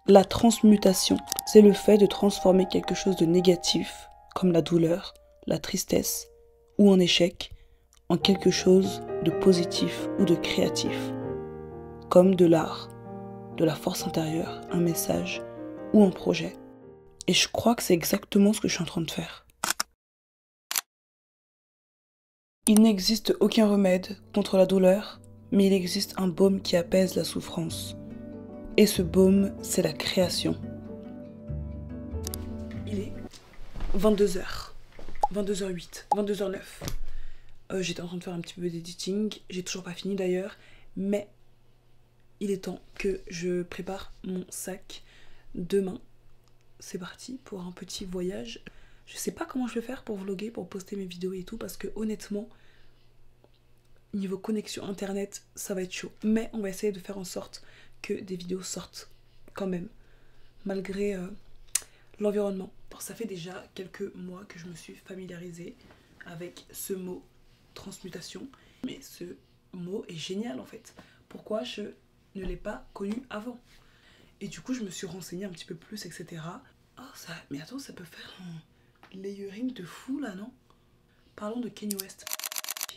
La transmutation, c'est le fait de transformer quelque chose de négatif, comme la douleur, la tristesse ou un échec, en quelque chose de positif ou de créatif, comme de l'art, de la force intérieure, un message ou un projet. Et je crois que c'est exactement ce que je suis en train de faire. Il n'existe aucun remède contre la douleur, mais il existe un baume qui apaise la souffrance. Et ce baume, c'est la création. Il est 22h, 22h08, 22h09. J'étais en train de faire un petit peu d'editing, j'ai toujours pas fini d'ailleurs, mais il est temps que je prépare mon sac. Demain, c'est parti pour un petit voyage. Je sais pas comment je vais faire pour vlogger, pour poster mes vidéos et tout, parce que honnêtement, niveau connexion internet, ça va être chaud. Mais on va essayer de faire en sorte que des vidéos sortent quand même, malgré l'environnement. Ça fait déjà quelques mois que je me suis familiarisée avec ce mot transmutation, mais ce mot est génial en fait. Pourquoi je ne l'ai pas connu avant? Et du coup je me suis renseignée un petit peu plus, etc. Oh, mais attends, ça peut faire un layering de fou là, non? Parlons de Kanye West.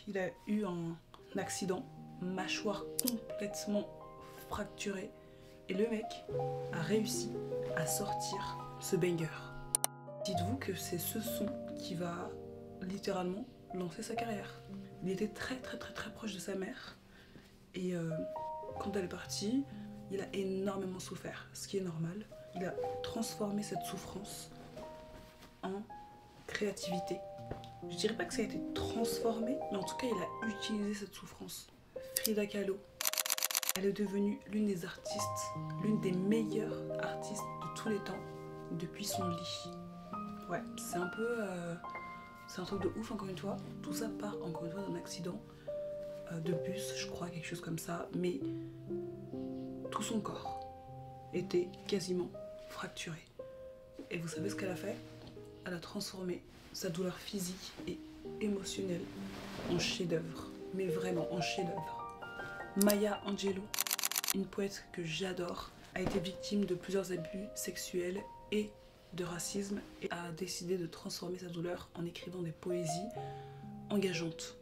Il a eu un accident, mâchoire complètement fracturée, et le mec a réussi à sortir ce banger. Dites-vous que c'est ce son qui va littéralement lancer sa carrière. Il était très proche de sa mère, et quand elle est partie, il a énormément souffert, ce qui est normal. Il a transformé cette souffrance en créativité. Je dirais pas que ça a été transformé, mais en tout cas il a utilisé cette souffrance. Frida Kahlo, elle est devenue l'une des artistes, l'une des meilleures artistes de tous les temps depuis son lit. Ouais, c'est un peu... c'est un truc de ouf encore une fois. Tout ça part encore une fois d'un accident de bus, je crois, quelque chose comme ça. Mais tout son corps était quasiment fracturé. Et vous savez ce qu'elle a fait? Elle a transformé sa douleur physique et émotionnelle en chef-d'œuvre. Mais vraiment en chef-d'œuvre. Maya Angelou, une poète que j'adore, a été victime de plusieurs abus sexuels et de racisme et a décidé de transformer sa douleur en écrivant des poésies engageantes.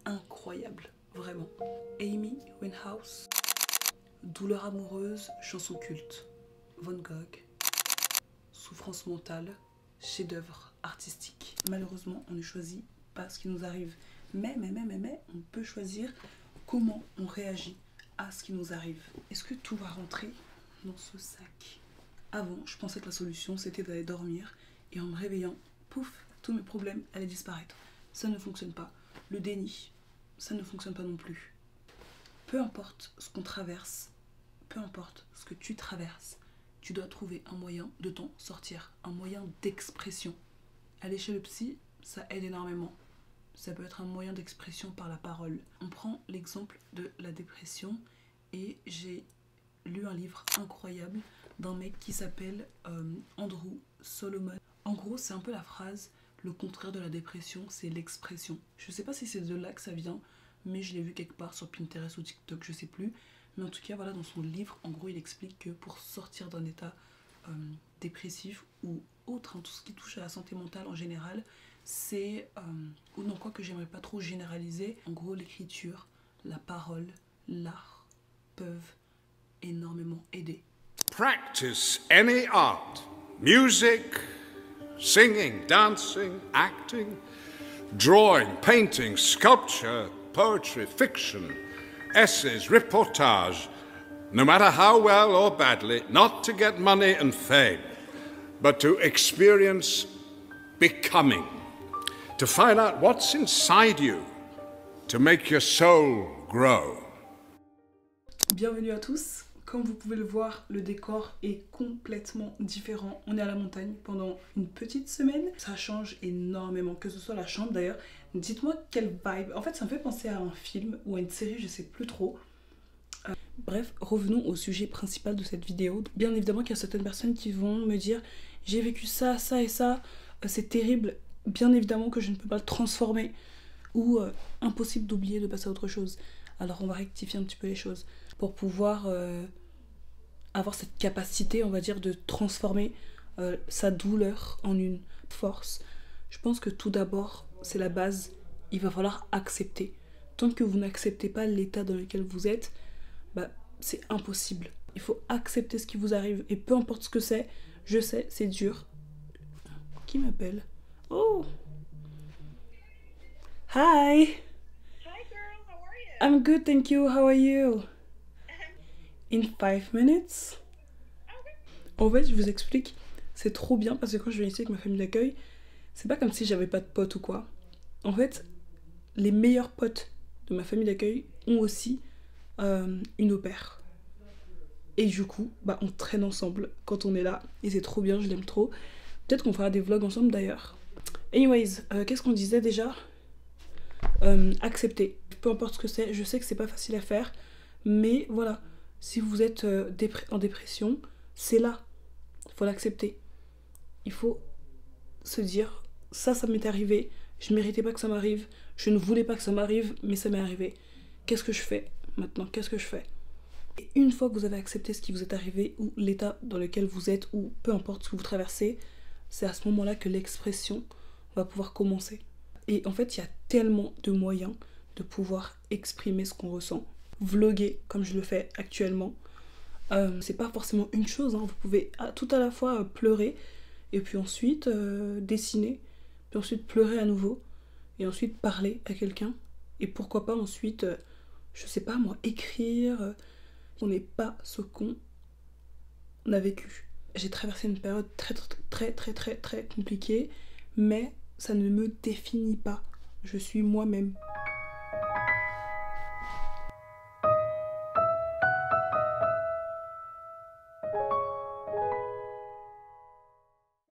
Incroyable, vraiment. Amy Winehouse, douleur amoureuse, chanson culte. Van Gogh, souffrance mentale, chef-d'œuvre artistique. Malheureusement, on ne choisit pas ce qui nous arrive. Mais, on peut choisir comment on réagit à ce qui nous arrive. Est-ce que tout va rentrer dans ce sac? Avant, je pensais que la solution, c'était d'aller dormir et en me réveillant, pouf, tous mes problèmes allaient disparaître. Ça ne fonctionne pas. Le déni, ça ne fonctionne pas non plus. Peu importe ce qu'on traverse, peu importe ce que tu traverses, tu dois trouver un moyen de t'en sortir, un moyen d'expression. Aller chez le psy, ça aide énormément. Ça peut être un moyen d'expression par la parole. On prend l'exemple de la dépression et j'ai lu un livre incroyable d'un mec qui s'appelle Andrew Solomon. En gros, c'est un peu la phrase, le contraire de la dépression, c'est l'expression. Je sais pas si c'est de là que ça vient, mais je l'ai vu quelque part sur Pinterest ou TikTok, je sais plus. Mais en tout cas, voilà, dans son livre, en gros, il explique que pour sortir d'un état dépressif ou autre, hein, tout ce qui touche à la santé mentale en général, c'est, ou non, quoi que j'aimerais pas trop généraliser, en gros, l'écriture, la parole, l'art peuvent énormément aider. Practice any art, music, singing, dancing, acting, drawing, painting, sculpture, poetry, fiction, essays, reportage, no matter how well or badly, not to get money and fame, but to experience becoming, to find out what's inside you, to make your soul grow. Bienvenue à tous. Comme vous pouvez le voir, le décor est complètement différent. On est à la montagne pendant une petite semaine. Ça change énormément, que ce soit la chambre d'ailleurs. Dites-moi quelle vibe. En fait, ça me fait penser à un film ou à une série, je sais plus trop. Bref, revenons au sujet principal de cette vidéo. Bien évidemment qu'il y a certaines personnes qui vont me dire « J'ai vécu ça, ça et ça, c'est terrible. » Bien évidemment que je ne peux pas le transformer. Ou impossible d'oublier de passer à autre chose. Alors on va rectifier un petit peu les choses pour pouvoir avoir cette capacité, on va dire, de transformer sa douleur en une force. Je pense que tout d'abord, c'est la base. Il va falloir accepter. Tant que vous n'acceptez pas l'état dans lequel vous êtes, bah, c'est impossible. Il faut accepter ce qui vous arrive. Et peu importe ce que c'est, je sais, c'est dur. Qui m'appelle? Oh! Hi! Hi girl, how are you? I'm good, thank you. How are you? In 5 minutes? En fait, je vous explique. C'est trop bien parce que quand je viens ici avec ma famille d'accueil, c'est pas comme si j'avais pas de potes ou quoi. En fait, les meilleurs potes de ma famille d'accueil ont aussi une au pair. Et du coup, bah, on traîne ensemble quand on est là. Et c'est trop bien, je l'aime trop. Peut-être qu'on fera des vlogs ensemble d'ailleurs. Anyways, qu'est-ce qu'on disait déjà? Accepter. Peu importe ce que c'est, je sais que c'est pas facile à faire. Mais voilà, si vous êtes en dépression, c'est là. Il faut l'accepter. Il faut se dire, ça m'est arrivé. Je méritais pas que ça m'arrive. Je ne voulais pas que ça m'arrive, mais ça m'est arrivé. Qu'est-ce que je fais maintenant? Qu'est-ce que je fais? Et une fois que vous avez accepté ce qui vous est arrivé, ou l'état dans lequel vous êtes, ou peu importe ce que vous traversez, c'est à ce moment-là que l'expression va pouvoir commencer. Et en fait, il y a tellement de moyens de pouvoir exprimer ce qu'on ressent. Vlogger, comme je le fais actuellement, c'est pas forcément une chose, hein. Vous pouvez tout à la fois pleurer, et puis ensuite dessiner, puis ensuite pleurer à nouveau, et ensuite parler à quelqu'un, et pourquoi pas ensuite, je sais pas moi, écrire. On n'est pas ce qu'on a vécu. J'ai traversé une période très compliquée, mais ça ne me définit pas. Je suis moi-même.